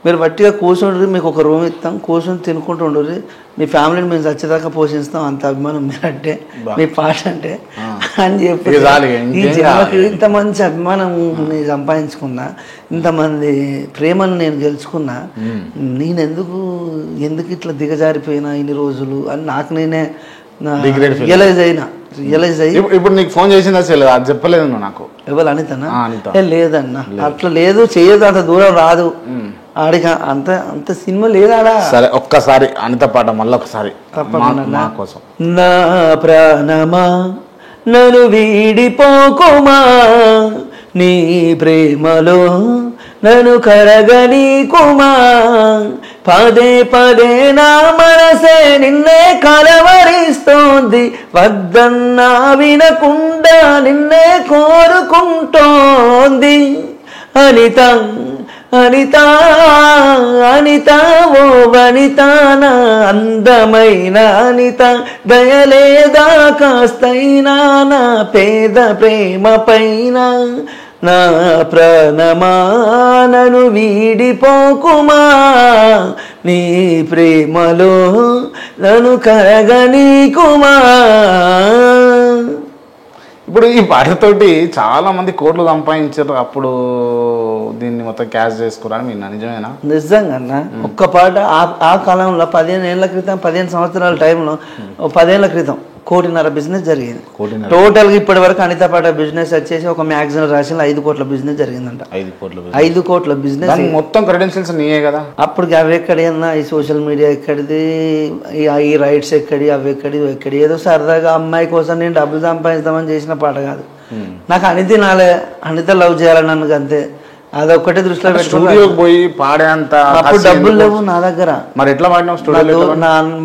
మీరు వట్టిగా కూర్చుండ్రి, మీకు ఒక రూమ్ ఇస్తాం, కూర్చొని తినుకుంటూ ఉండరు, మీ ఫ్యామిలీని మేము చచ్చేదాకా పోషిస్తాం, అంత అభిమానం మీరంటే మీ పాట అంటే అని చెప్పి ఈ జన్మకి ఇంత మంచి అభిమానం నేను సంపాదించుకున్నా, ఇంతమంది ప్రేమను నేను గెలుచుకున్నా, నేను ఎందుకు ఇట్లా దిగజారిపోయినా ఇన్ని రోజులు అని నాకు నేనే రియలైజ్ అయ్యి. ఇప్పుడు నీకు ఫోన్ చేసింది అసలు అది చెప్పలేదు నాకు. ఎవరు అనితనా? లేదన్నా, అట్లా లేదు, చేయదు, అంత దూరం రాదు ఆడిక, అంత సినిమా లేదాడా. సరే ఒక్కసారి అనిత పాట మళ్ళీ ఒకసారి తప్పకుండా కోసం. నా ప్రాణమా నన్ను వీడిపోకుమా, నీ ప్రేమలో నన్ను కరగనీకుమా, పదే పదే నా మనసే నిన్నే కలవరిస్తోంది, వద్దన్నా వినకుండా నిన్నే కోరుకుంటోంది. అనిత అనిత అనిత ఓ వనిత, నా అందమైన అనిత, దయలేదా కాస్తైనా నా పేద ప్రేమ పైన, నా ప్రాణమా నన్ను వీడిపోకుమా, నీ ప్రేమలో నన్ను కరగనీకుమా. ఇప్పుడు ఈ పాటతోటి చాలా మంది కోట్లు సంపాదించారు, అప్పుడు దీన్ని మొత్తం క్యాష్ చేసుకున్నారని మీరు నిజమేనా? నిజంగా అన్న, ఒక్క పాట ఆ కాలంలో 15 ఏళ్ల క్రితం, 15 సంవత్సరాల టైంలో, 10 ఏళ్ల క్రితం 1.5 కోటి బిజినెస్ జరిగింది టోటల్గా. ఇప్పటి వరకు అనిత పాట బిజినెస్ వచ్చేసి ఒక మ్యాగజైన్ రాసిన 5 కోట్ల బిజినెస్ జరిగిందంట. 5 కోట్ల బిజినెస్ మొత్తం క్రెడెన్షియల్స్ నీయే కదా. అప్పుడు అవి ఎక్కడి అన్నా, ఈ సోషల్ మీడియా ఎక్కడిది, ఈ రైట్స్ ఎక్కడి, అవి ఎక్కడి, ఏదో సరదాగా అమ్మాయి కోసం నేను డబ్బులు సంపాదిస్తామని చేసిన పాట కాదు. నాకు అనిత లవ్ చేయాలని నన్ను అంతే, అదొక్కటే దృష్టిలో పెట్టుకుని పోయి పాడేంత అప్పుడు డబ్బులు లేవు నా దగ్గర. మరి ఎట్లా పాడినావు స్టూడియో?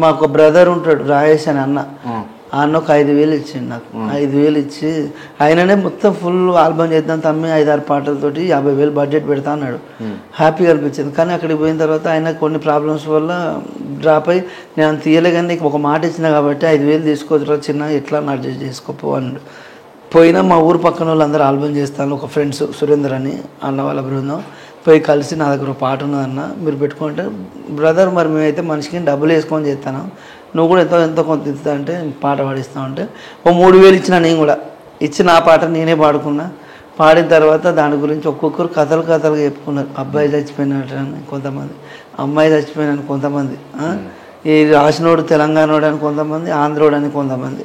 మాకు బ్రదర్ ఉంటాడు రాజేష్ అని అన్న, ఒక 5,000 ఇచ్చిండు నాకు. 5,000 ఇచ్చి ఆయననే మొత్తం ఫుల్ ఆల్బమ్ చేద్దాం తమ్మి, 5-6 పాటలతోటి 50,000 బడ్జెట్ పెడతా అన్నాడు. హ్యాపీగా అనిపించింది. కానీ అక్కడికి పోయిన తర్వాత ఆయన కొన్ని ప్రాబ్లమ్స్ వల్ల డ్రాప్ అయ్యి, నేను తీయలే కానీ నీకు ఒక మాట ఇచ్చిన కాబట్టి 5,000 తీసుకోవచ్చు చిన్న, ఎట్లా అడ్జస్ట్ చేసుకోపో అన్నాడు. పోయినా మా ఊరు పక్కన వాళ్ళందరూ ఆల్బమ్ చేస్తాను, ఒక ఫ్రెండ్స్ సురేందర్ అని అన్న వాళ్ళ బృందం పోయి కలిసి, నా దగ్గర ఒక పాట ఉన్నదన్న మీరు పెట్టుకుంటే, బ్రదర్ మరి మేమైతే మనిషికి డబ్బులు వేసుకొని చేస్తాను, నువ్వు కూడా ఎంతో కొంత ఇస్తా అంటే పాట పాడిస్తావు అంటే, ఓ 3,000 ఇచ్చిన. నేను కూడా ఇచ్చిన ఆ పాట నేనే పాడుకున్నా. పాడిన తర్వాత దాని గురించి ఒక్కొక్కరు కథలుగా చెప్పుకున్నారు. అబ్బాయి చచ్చిపోయినట్టు కొంతమంది, అమ్మాయి చచ్చిపోయినని కొంతమంది, ఈ రాసినోడు తెలంగాణోడు అని కొంతమంది, ఆంధ్రోడు అని కొంతమంది.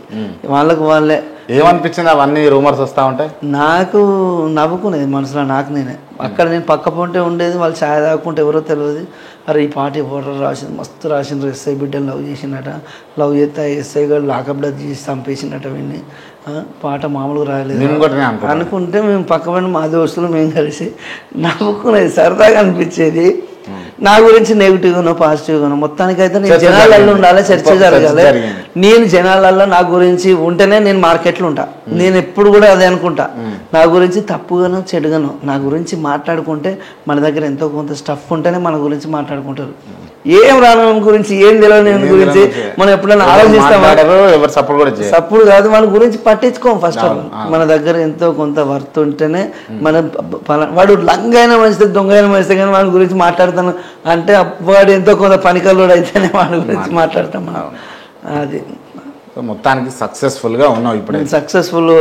వాళ్ళకు వాళ్ళే ఏమనిపించింది అవన్నీ రూమర్స్ వస్తూ ఉంటాయి. నాకు నవ్వుకునేది మనసులో నాకు నేనే. అక్కడ నేను పక్క పొంటే ఉండేది, వాళ్ళు ఛాయ్ తాగుకుంటే ఎవరో తెలియదు. అరే ఈ పాట ఎవరో రాసింది, మస్తు రాసిండ్రు, ఎస్ఐ బిడ్డను లవ్ చేసినట, లవ్ చేస్తే ఎస్ఐ గారు లాకప్ డబ్బు చేసి చంపేసినట్ట విని, పాట మామూలుగా రాయలేదు అనుకుంటే మేము పక్క పని మా దోస్తులు మేము కలిసి నవ్వుకునేది, సరదాగా అనిపించేది. నా గురించి నెగిటివ్గానో పాజిటివ్గానో మొత్తానికైతే నేను జనాలలో ఉండాలి, చర్చ జరగాలి. నేను జనాలలో నా గురించి ఉంటేనే నేను మార్కెట్లో ఉంటా. నేను ఎప్పుడు కూడా అదే అనుకుంటా, నా గురించి తప్పుగానో చెడుగానో నా గురించి మాట్లాడుకుంటే, మన దగ్గర ఎంతో కొంత స్టఫ్ ఉంటేనే మన గురించి మాట్లాడుకుంటారు. ఏం రాను గురించి, ఏం తెలియని గురించి మనం ఎప్పుడైనా ఆలోచిస్తాం, సప్పుడు కాదు, మన గురించి పట్టించుకోం. ఫస్ట్ ఆఫ్ ఆల్ మన దగ్గర ఎంతో కొంత వర్త్ ఉంటేనే మనం, వాడు లంగ అయినా మంచిది, దొంగ అయినా మంచిది, కానీ వాడి గురించి మాట్లాడతాను అంటే వాడు ఎంతో కొంత పనికల్లోడు అయితేనే వాడి గురించి మాట్లాడతాం మనం. అది మొత్తానికి సక్సెస్ఫుల్గా ఉన్నావు. ఇప్పుడు సక్సెస్ఫుల్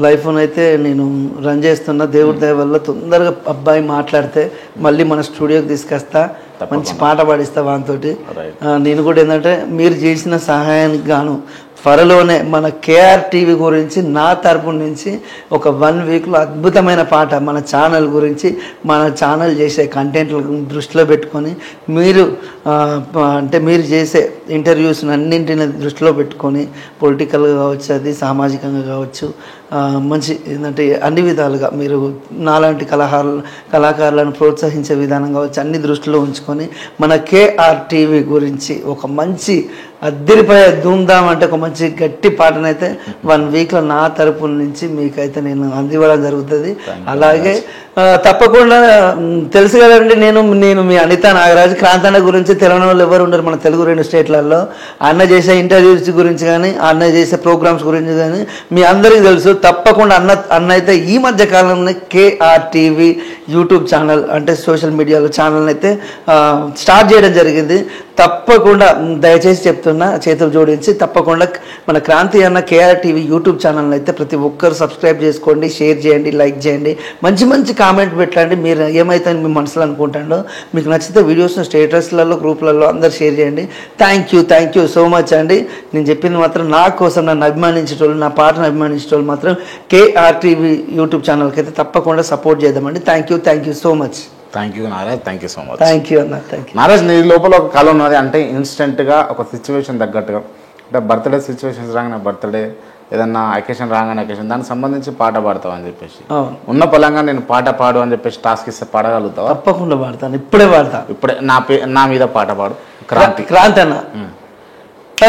లైఫ్ అయితే నేను రన్ చేస్తున్నా. దేవుడి దయ వల్ల తొందరగా అబ్బాయి మాట్లాడితే మళ్ళీ మన స్టూడియోకి తీసుకొస్తా, మంచి పాట పాడిస్తా వానితోటి. నేను కూడా ఏంటంటే మీరు చేసిన సహాయానికి గాను త్వరలోనే మన కేఆర్ టీవీ గురించి నా తరపు నుంచి ఒక 1 వీక్లో అద్భుతమైన పాట మన ఛానల్ గురించి, మన ఛానల్ చేసే కంటెంట్లను దృష్టిలో పెట్టుకొని, మీరు అంటే మీరు చేసే ఇంటర్వ్యూస్ అన్నింటిని దృష్టిలో పెట్టుకొని, పొలిటికల్గా కావచ్చు, అది సామాజికంగా కావచ్చు, మంచి ఏంటంటే అన్ని విధాలుగా మీరు నాలాంటి కళాకారులను ప్రోత్సహించే విధానం కావచ్చు, అన్ని దృష్టిలో ఉంచుకొని మన కేఆర్ టీవీ గురించి ఒక మంచి అద్దరిపోయే ధూమ్ధామ్ అంటే ఒక మంచి గట్టి పాటనైతే 1 వీక్లో నా తరపు నుంచి మీకైతే నేను అందివ్వడం జరుగుతుంది. అలాగే తప్పకుండా తెలుసు కదండి, నేను మీ అనితా నాగరాజు. క్రాంతన్న గురించి తెలియని వాళ్ళు ఎవరు ఉండరు మన తెలుగు 2 స్టేట్లలో. అన్న చేసే ఇంటర్వ్యూస్ గురించి కానీ, అన్న చేసే ప్రోగ్రామ్స్ గురించి కానీ మీ అందరికీ తెలుసు. తప్పకుండా అన్న అయితే ఈ మధ్య కాలంలో KRTV యూట్యూబ్ ఛానల్ అంటే సోషల్ మీడియాలో ఛానల్ అయితే స్టార్ట్ చేయడం జరిగింది. తప్పకుండా దయచేసి చెప్తున్నా, చేతులు జోడించి తప్పకుండా మన క్రాంతి అన్న KRTV యూట్యూబ్ ఛానల్ అయితే ప్రతి ఒక్కరు సబ్స్క్రైబ్ చేసుకోండి, షేర్ చేయండి, లైక్ చేయండి, మంచి మంచి కామెంట్ పెట్టండి. మీరు ఏమైతే మీ మనసులో అనుకుంటాడో, మీకు నచ్చితే వీడియోస్ను స్టేటస్లలో గ్రూప్లలో అందరు షేర్ చేయండి. థ్యాంక్ యూ సో మచ్ అండి. నేను చెప్పింది మాత్రం నా కోసం నన్ను అభిమానించేటోళ్ళు, నా పాటను అభిమానించేటోళ్ళు మాత్రం KRTV యూట్యూబ్ ఛానల్కి అయితే తప్పకుండా సపోర్ట్ చేద్దామండి. Thank you so much. Thank you Naraj, thank you so much. Thank you అన్న, థ్యాంక్ యూ. నారాజ్, నీ లోపల ఒక కళ ఉన్నది అంటే ఇన్స్టెంట్గా ఒక సిచ్యువేషన్ తగ్గట్టుగా, అంటే బర్త్డే సిచ్యువేషన్స్ రాగానే బర్త్డే, ఏదన్నా అకేషన్ రాగానే అకేషన్, దానికి సంబంధించి పాట పాడతావు అని చెప్పేసి ఉన్న పొలంగా నేను పాట పాడు అని చెప్పేసి టాస్క్ ఇస్తే పాడగలుగుతావా? తప్పకుండా పాడతాను, ఇప్పుడే పాడతాను. ఇప్పుడే నా మీద పాట పాడు. క్రాంతి అన్న.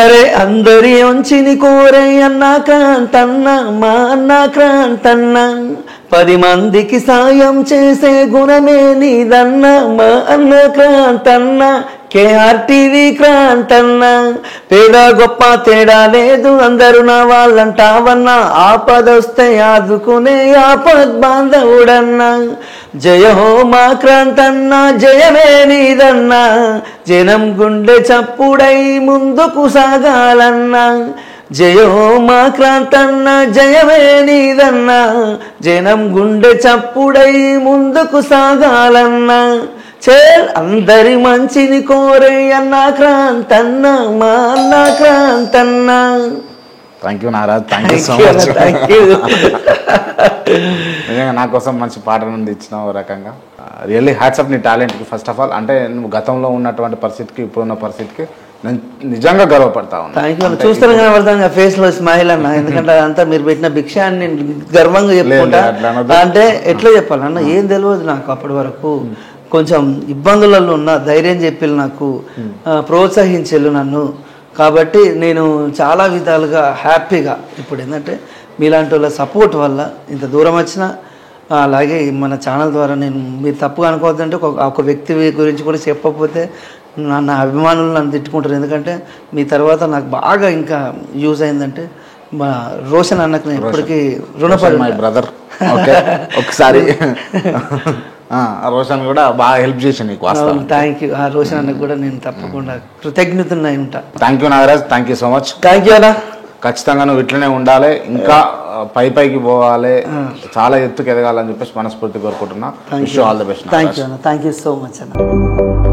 అరే అందరి వంచిని కోరే అన్న క్రాంతన్న, మా అన్న క్రాంతన్న, 10 మందికి సాయం చేసే గుణమే నీదన్న, మా అన్న క్రాంతన్న, KRTV క్రాంతన్న. పేద గొప్ప తేడా లేదు, అందరూ నా వాళ్ళంటావన్నా, ఆపదొస్తే ఆదుకునే ఆపద్ బాంధవుడన్నా. జయ హో మా క్రాంతన్న, జయమే నీదన్నా, జనం గుండె చప్పుడై ముందుకు సాగాలన్నా. జయ హో మా క్రాంతన్న, జయమే నీదన్నా, జనం గుండె చప్పుడై ముందుకు సాగాలన్నా. అందరి మంచిని కోరే అన్న క్రాంతన్న, మా అన్న క్రాంతన్న. Thank you Naraj, thank you so much. నిజంగా నా కోసం మంచి పాట నుండి ఇచ్చినావు. రకంగా రియల్లీ హ్యాట్స్ ఆఫ్ నీ టాలెంట్కి. ఫస్ట్ ఆఫ్ ఆల్ అంటే నువ్వు గతంలో ఉన్నటువంటి పరిస్థితికి ఇప్పుడున్న పరిస్థితికి నేను నిజంగా గర్వపడతా ఉన్నాను. Thank you. చూస్తాను కనబడతాను ఫేస్లో స్మైల్ అన్న, ఎందుకంటే అదంతా మీరు పెట్టిన భిక్ష అని నేను గర్వంగా చెప్పుకుంటా. అంటే ఎట్లా చెప్పాలన్న, ఏం తెలియదు నాకు అప్పటి వరకు. కొంచెం ఇబ్బందులలో ఉన్న ధైర్యం చెప్పిళ్ళు నాకు, ప్రోత్సహించేళ్ళు నన్ను. కాబట్టి నేను చాలా విధాలుగా హ్యాపీగా ఇప్పుడు ఏంటంటే మీలాంటి వాళ్ళ సపోర్ట్ వల్ల ఇంత దూరం వచ్చిన. అలాగే మన ఛానల్ ద్వారా నేను మీరు తప్పుగా అనుకోవద్దంటే ఒక వ్యక్తి గురించి కూడా చెప్పకపోతే నా అభిమానులు నన్ను తిట్టుకుంటారు. ఎందుకంటే మీ తర్వాత నాకు బాగా ఇంకా యూజ్ అయిందంటే మా రోషన్ అన్నకు నేను ఎప్పటికీ రుణపడి. మై బ్రదర్, ఒకసారి రోషన్ కూడా బాగా హెల్ప్ చేసి నీకు. Thank you. ఆ రోషన్ అన్నకు కూడా నేను తప్పకుండా కృతజ్ఞతనై ఉంటా. Thank you Nagaraj, thank you so much. Thank you అన్న. ఖచ్చితంగా నువ్వు ఇట్లనే ఉండాలి, ఇంకా పైకి పోవాలి, చాలా ఎత్తుకు ఎదగాలని చెప్పేసి మనస్ఫూర్తి కోరుకుంటున్నా. Wish you all the best. Thank you అన్న, థ్యాంక్ యూ సో మచ్ అన్న.